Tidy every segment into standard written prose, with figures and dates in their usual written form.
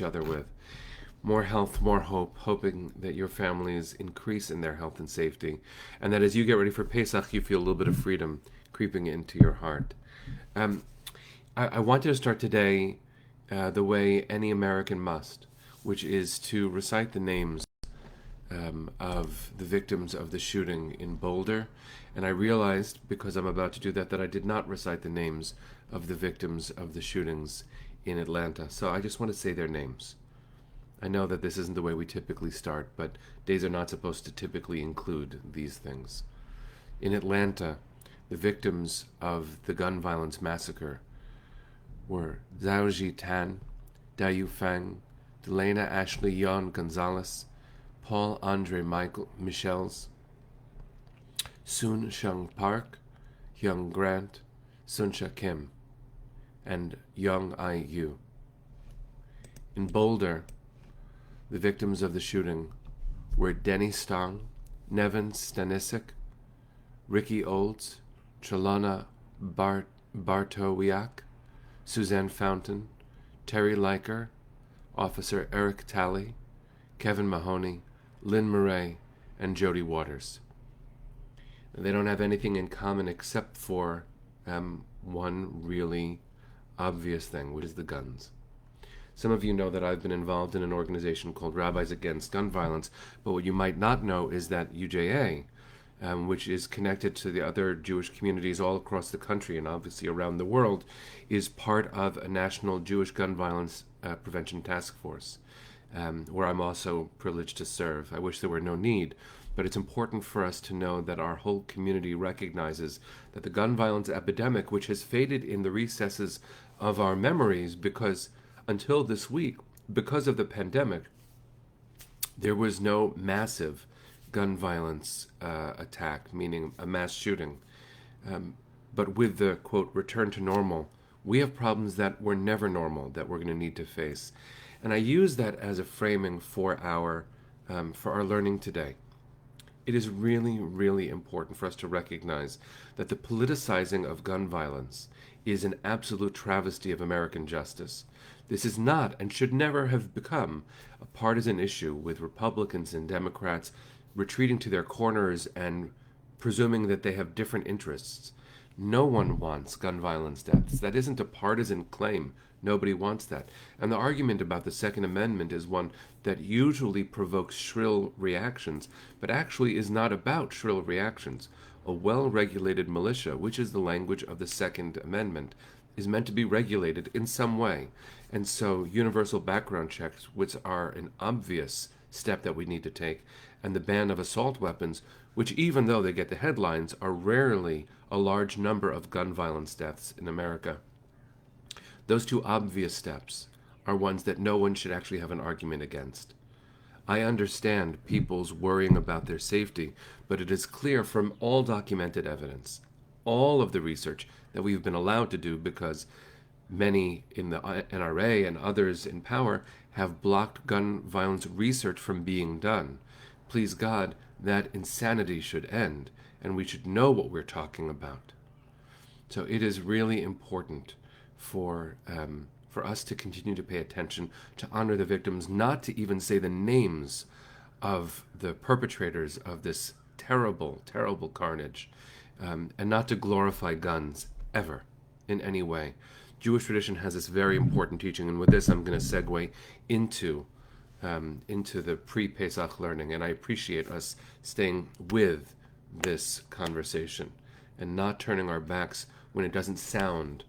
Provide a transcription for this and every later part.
other with. More health, more hope, hoping that your families increase in their health and safety, and that as you get ready for Pesach, you feel a little bit of freedom creeping into your heart. Um, I wanted to start today the way any American must, which is to recite the names of the victims of the shooting in Boulder. And I realized, because I'm about to do that, that I did not recite the names of the victims of the shootings in Atlanta. So I just want to say their names. I know that this isn't the way we typically start, but days are not supposed to typically include these things. In Atlanta, the victims of the gun violence massacre were Zhao Ji Tan, Dayu Fang, Delana Ashley Yon Gonzalez, Paul Andre Michael Michels, Soon Shung Park, Hyung Grant, Sunsha Kim, and Young I Yu. In Boulder, the victims of the shooting were Denny Stong, Nevin Stanisic, Ricky Olds, Trelona Bartowiak, Suzanne Fountain, Terry Leiker, Officer Eric Talley, Kevin Mahoney, Lynn Murray, and Jody Waters. They don't have anything in common except for one really obvious thing, which is the guns. Some of you know that I've been involved in an organization called Rabbis Against Gun Violence, but what you might not know is that UJA, which is connected to the other Jewish communities all across the country and obviously around the world, is part of a national Jewish gun violence prevention task force, where I'm also privileged to serve. I wish there were no need, but it's important for us to know that our whole community recognizes that the gun violence epidemic, which has faded in the recesses of our memories because until this week, because of the pandemic, there was no massive gun violence attack, meaning a mass shooting. But with the, quote, return to normal, we have problems that were never normal that we're going to need to face. And I use that as a framing for our learning today. It is really, really important for us to recognize that the politicizing of gun violence is an absolute travesty of American justice. This is not and should never have become a partisan issue with Republicans and Democrats retreating to their corners and presuming that they have different interests. No one wants gun violence deaths. That isn't a partisan claim. Nobody wants that. And the argument about the Second Amendment is one that usually provokes shrill reactions, but actually is not about shrill reactions. A well-regulated militia, which is the language of the Second Amendment, is meant to be regulated in some way. And so universal background checks, which are an obvious step that we need to take, and the ban of assault weapons, which even though they get the headlines, are rarely a large number of gun violence deaths in America. Those two obvious steps are ones that no one should actually have an argument against. I understand people's worrying about their safety, but it is clear from all documented evidence, all of the research that we've been allowed to do because many in the NRA and others in power have blocked gun violence research from being done. Please God, that insanity should end, and we should know what we're talking about. So it is really important for us to continue to pay attention, to honor the victims, not to even say the names of the perpetrators of this terrible, terrible carnage, and not to glorify guns ever in any way. Jewish tradition has this very important teaching, and with this I'm going to segue into the pre-Pesach learning, and I appreciate us staying with this conversation and not turning our backs when it doesn't sound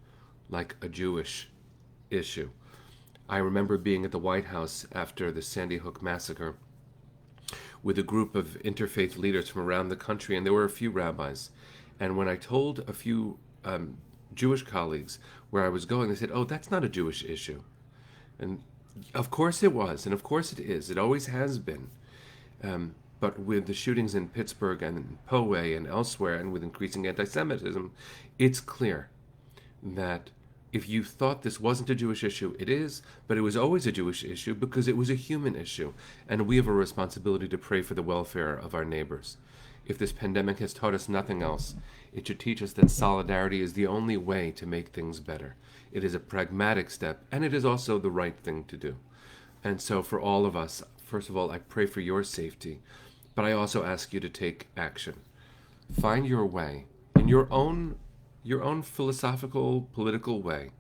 like a Jewish issue. I remember being at the White House after the Sandy Hook massacre with a group of interfaith leaders from around the country, and there were a few rabbis. And when I told a few Jewish colleagues where I was going, they said, "Oh, that's not a Jewish issue." And of course it was, and of course it is. It always has been. But with the shootings in Pittsburgh and in Poway and elsewhere, and with increasing anti-Semitism, it's clear that if you thought this wasn't a Jewish issue, it is, but it was always a Jewish issue because it was a human issue, and we have a responsibility to pray for the welfare of our neighbors. If this pandemic has taught us nothing else, it should teach us that solidarity is the only way to make things better. It is a pragmatic step, and it is also the right thing to do. And so for all of us, first of all, I pray for your safety, but I also ask you to take action. Find your way in your own philosophical, political way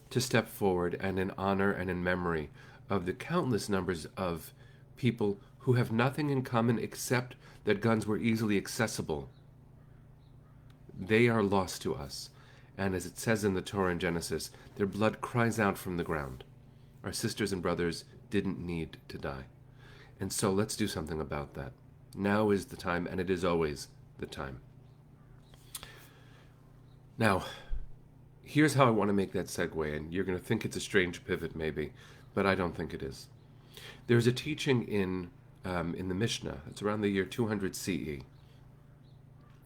to step forward and in honor and in memory of the countless numbers of people who have nothing in common except that guns were easily accessible. They are lost to us. And as it says in the Torah in Genesis, their blood cries out from the ground. Our sisters and brothers didn't need to die. And so let's do something about that. Now is the time, and it is always the time. Now, here's how I want to make that segue, and you're going to think it's a strange pivot maybe, but I don't think it is. There's a teaching in the Mishnah. It's around the year 200 CE.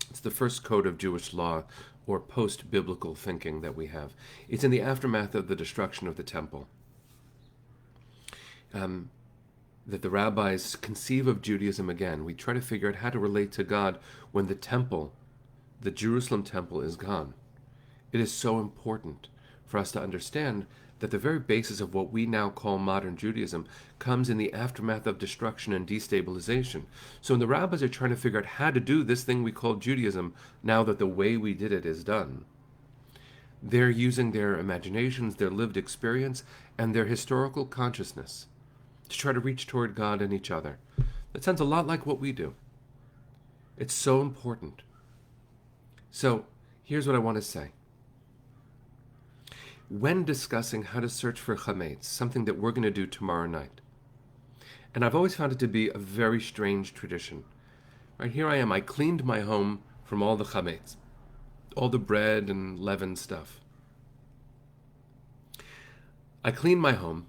It's the first code of Jewish law or post-biblical thinking that we have. It's in the aftermath of the destruction of the temple. That the rabbis conceive of Judaism again. We try to figure out how to relate to God when the temple, the Jerusalem temple, is gone. It is so important for us to understand that the very basis of what we now call modern Judaism comes in the aftermath of destruction and destabilization. So when the rabbis are trying to figure out how to do this thing we call Judaism, now that the way we did it is done, they're using their imaginations, their lived experience, and their historical consciousness to try to reach toward God and each other. That sounds a lot like what we do. It's so important. So here's what I want to say. When discussing how to search for chametz, something that we're going to do tomorrow night, and I've always found it to be a very strange tradition. Right here I am, I cleaned my home from all the chametz, all the bread and leaven stuff. I clean my home,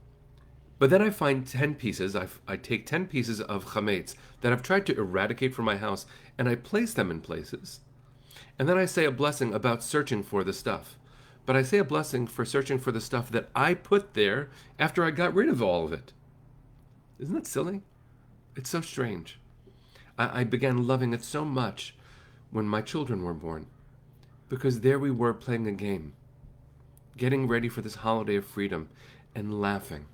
but then I find 10 pieces, I take 10 pieces of chametz that I've tried to eradicate from my house, and I place them in places. And then I say a blessing about searching for the stuff. But I say a blessing for searching for the stuff that I put there after I got rid of all of it. Isn't that silly? It's so strange. I began loving it so much when my children were born, because there we were playing a game, getting ready for this holiday of freedom, and laughing.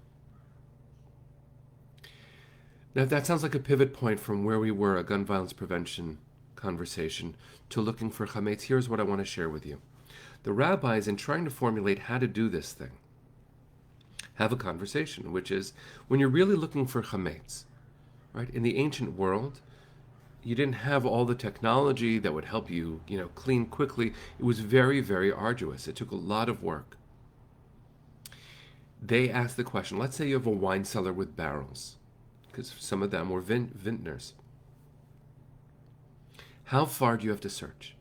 Now that sounds like a pivot point from where we were, a gun violence prevention conversation, to looking for chametz. Here's what I want to share with you. The rabbis, in trying to formulate how to do this thing, have a conversation, which is, when you're really looking for chametz, right? In the ancient world, you didn't have all the technology that would help you, clean quickly. It was very, very arduous. It took a lot of work. They asked the question, let's say you have a wine cellar with barrels, because some of them were vintners. How far do you have to search?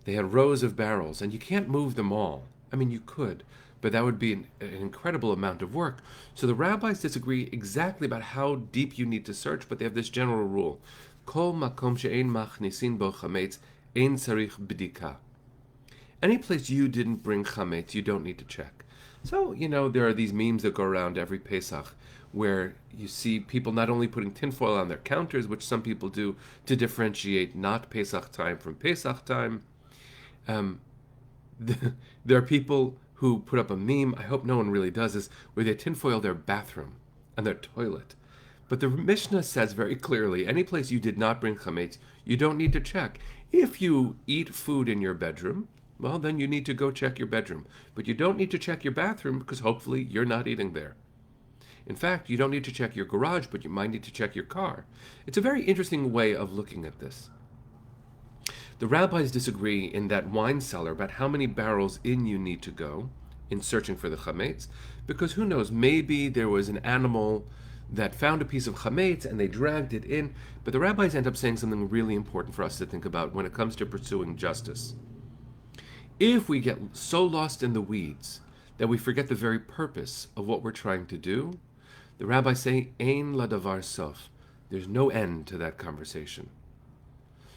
They had rows of barrels, and you can't move them all. I mean, you could, but that would be an incredible amount of work. So the rabbis disagree exactly about how deep you need to search, but they have this general rule. Kol makom she'ein machnisin bo chametz, ein tzarich b'dika. Any place you didn't bring chametz, you don't need to check. So, there are these memes that go around every Pesach where you see people not only putting tinfoil on their counters, which some people do to differentiate not Pesach time from Pesach time. There are people who put up a meme, I hope no one really does this, where they tinfoil their bathroom and their toilet. But the Mishnah says very clearly, any place you did not bring chametz, you don't need to check. If you eat food in your bedroom, well, then you need to go check your bedroom. But you don't need to check your bathroom because hopefully you're not eating there. In fact, you don't need to check your garage, but you might need to check your car. It's a very interesting way of looking at this. The rabbis disagree in that wine cellar about how many barrels in you need to go in searching for the chametz, because who knows, maybe there was an animal that found a piece of chametz and they dragged it in, but the rabbis end up saying something really important for us to think about when it comes to pursuing justice. If we get so lost in the weeds that we forget the very purpose of what we're trying to do, the rabbis say, ein ladavar sof. There's no end to that conversation.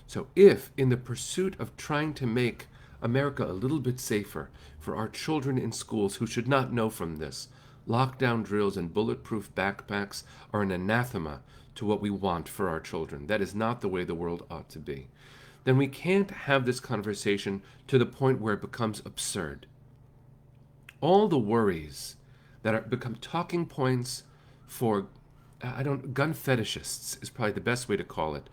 So if, in the pursuit of trying to make America a little bit safer for our children in schools who should not know from this, lockdown drills and bulletproof backpacks are an anathema to what we want for our children, that is not the way the world ought to be, then we can't have this conversation to the point where it becomes absurd. All the worries that become talking points for, gun fetishists is probably the best way to call it.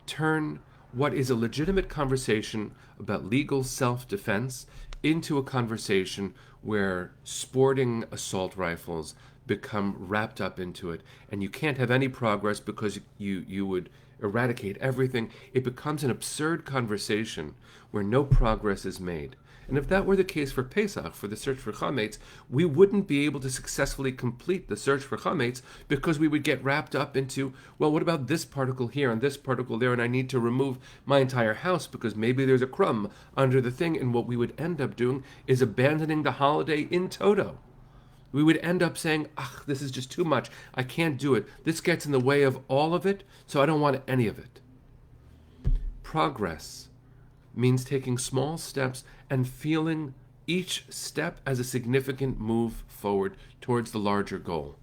Turn what is a legitimate conversation about legal self-defense into a conversation where sporting assault rifles become wrapped up into it, and you can't have any progress because you would eradicate everything. It becomes an absurd conversation where no progress is made. And if that were the case for Pesach, for the search for Chametz, we wouldn't be able to successfully complete the search for Chametz because we would get wrapped up into, well, what about this particle here and this particle there, and I need to remove my entire house because maybe there's a crumb under the thing, and what we would end up doing is abandoning the holiday in toto. We would end up saying, this is just too much. I can't do it. This gets in the way of all of it, so I don't want any of it. Progress means taking small steps and feeling each step as a significant move forward towards the larger goal.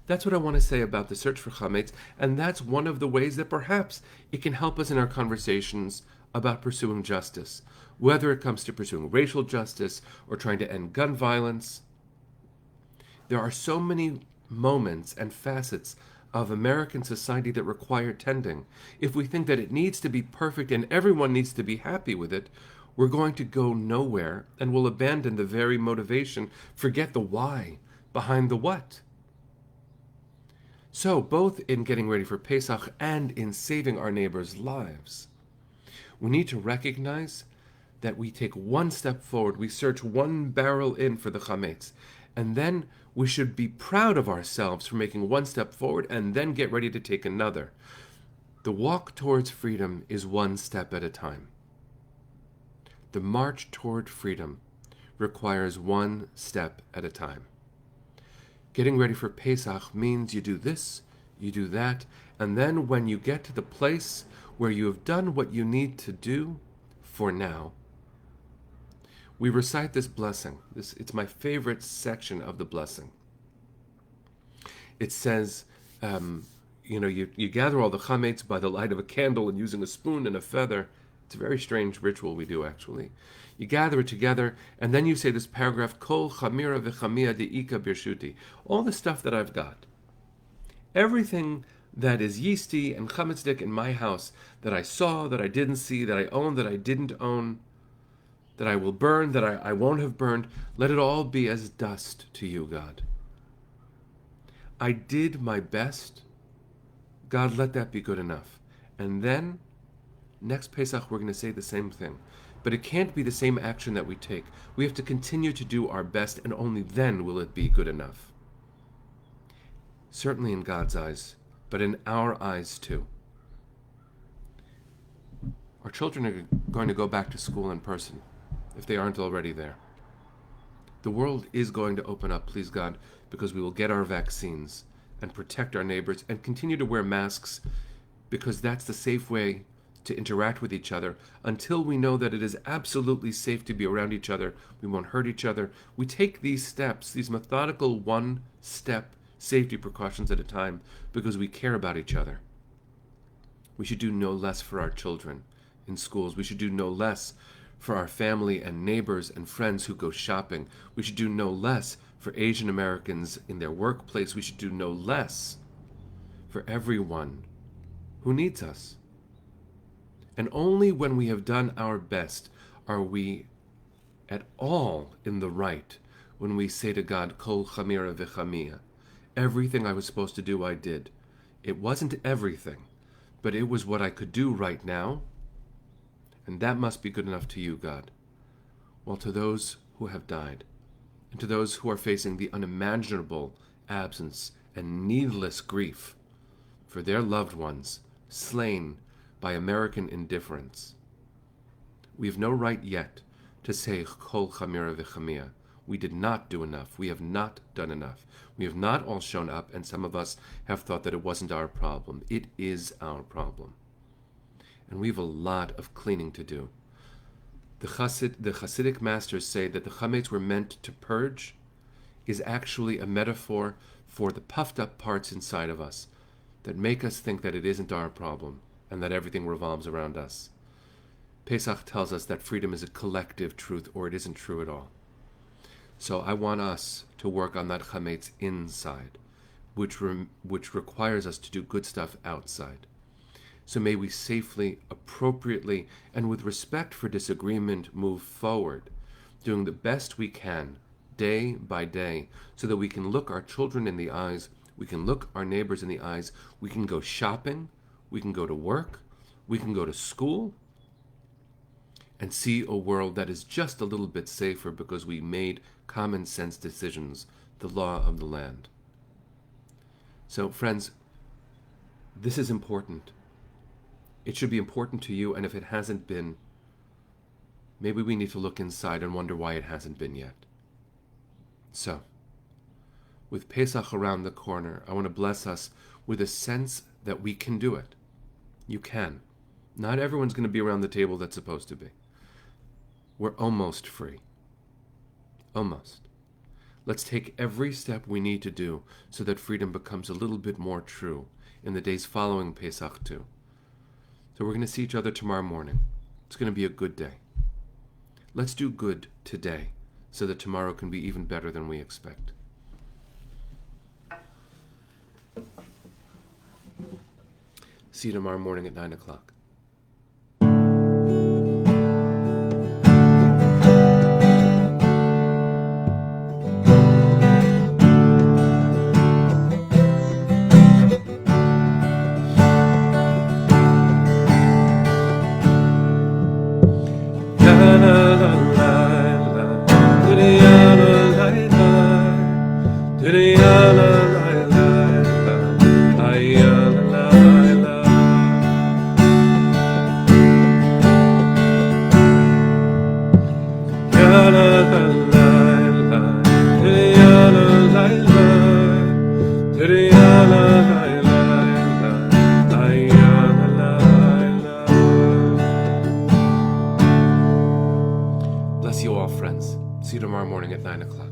That's what I want to say about the search for Chametz, and that's one of the ways that perhaps it can help us in our conversations about pursuing justice, whether it comes to pursuing racial justice or trying to end gun violence. There are so many moments and facets of American society that require tending. If we think that it needs to be perfect and everyone needs to be happy with it, we're going to go nowhere and will abandon the very motivation, forget the why behind the what. So, both in getting ready for Pesach and in saving our neighbors' lives, we need to recognize that we take one step forward, we search one barrel in for the chametz, and then we should be proud of ourselves for making one step forward and then get ready to take another. The walk towards freedom is one step at a time. The march toward freedom requires one step at a time. Getting ready for Pesach means you do this, you do that, and then when you get to the place where you have done what you need to do for now, we recite this blessing. It's my favorite section of the blessing. It says, you gather all the chametz by the light of a candle and using a spoon and a feather. It's a very strange ritual we do, actually. You gather it together, and then you say this paragraph, Kol chamira v'chamia de'ika birshuti. All the stuff that I've got. Everything that is yeasty and chametzdik in my house, that I saw, that I didn't see, that I own, that I didn't own, that I will burn, that I won't have burned, let it all be as dust to you, God. I did my best. God, let that be good enough. And then, next Pesach, we're going to say the same thing. But it can't be the same action that we take. We have to continue to do our best, and only then will it be good enough. Certainly in God's eyes, but in our eyes too. Our children are going to go back to school in person, if they aren't already there. The world is going to open up, please God, because we will get our vaccines and protect our neighbors and continue to wear masks, because that's the safe way to interact with each other. Until we know that it is absolutely safe to be around each other, we won't hurt each other. We take these steps, these methodical one-step safety precautions at a time, because we care about each other. We should do no less for our children in schools. We should do no less for our family and neighbors and friends who go shopping. We should do no less for Asian Americans in their workplace. We should do no less for everyone who needs us. And only when we have done our best are we at all in the right when we say to God, Kol chamira v'chamia. Everything I was supposed to do, I did. It wasn't everything, but it was what I could do right now, and that must be good enough to you, God. While to those who have died, and to those who are facing the unimaginable absence and needless grief for their loved ones slain by American indifference, we have no right yet to say Kol chamira v'chamia. We did not do enough. We have not done enough. We have not all shown up, and some of us have thought that it wasn't our problem. It is our problem. And we have a lot of cleaning to do. The Hasidic masters say that the chametz we're meant to purge is actually a metaphor for the puffed up parts inside of us that make us think that it isn't our problem and that everything revolves around us. Pesach tells us that freedom is a collective truth, or it isn't true at all. So I want us to work on that chametz inside, which requires us to do good stuff outside. So may we safely, appropriately, and with respect for disagreement move forward, doing the best we can, day by day, so that we can look our children in the eyes, we can look our neighbors in the eyes, we can go shopping, we can go to work, we can go to school, and see a world that is just a little bit safer because we made common sense decisions, the law of the land. So, friends, this is important. It should be important to you, and if it hasn't been, maybe we need to look inside and wonder why it hasn't been yet. So, with Pesach around the corner, I want to bless us with a sense that we can do it. You can. Not everyone's going to be around the table that's supposed to be. We're almost free. Almost. Let's take every step we need to do so that freedom becomes a little bit more true in the days following Pesach too. So we're going to see each other tomorrow morning. It's going to be a good day. Let's do good today so that tomorrow can be even better than we expect. See you tomorrow morning at 9 o'clock. Bless you all, friends. See you tomorrow morning at 9 o'clock.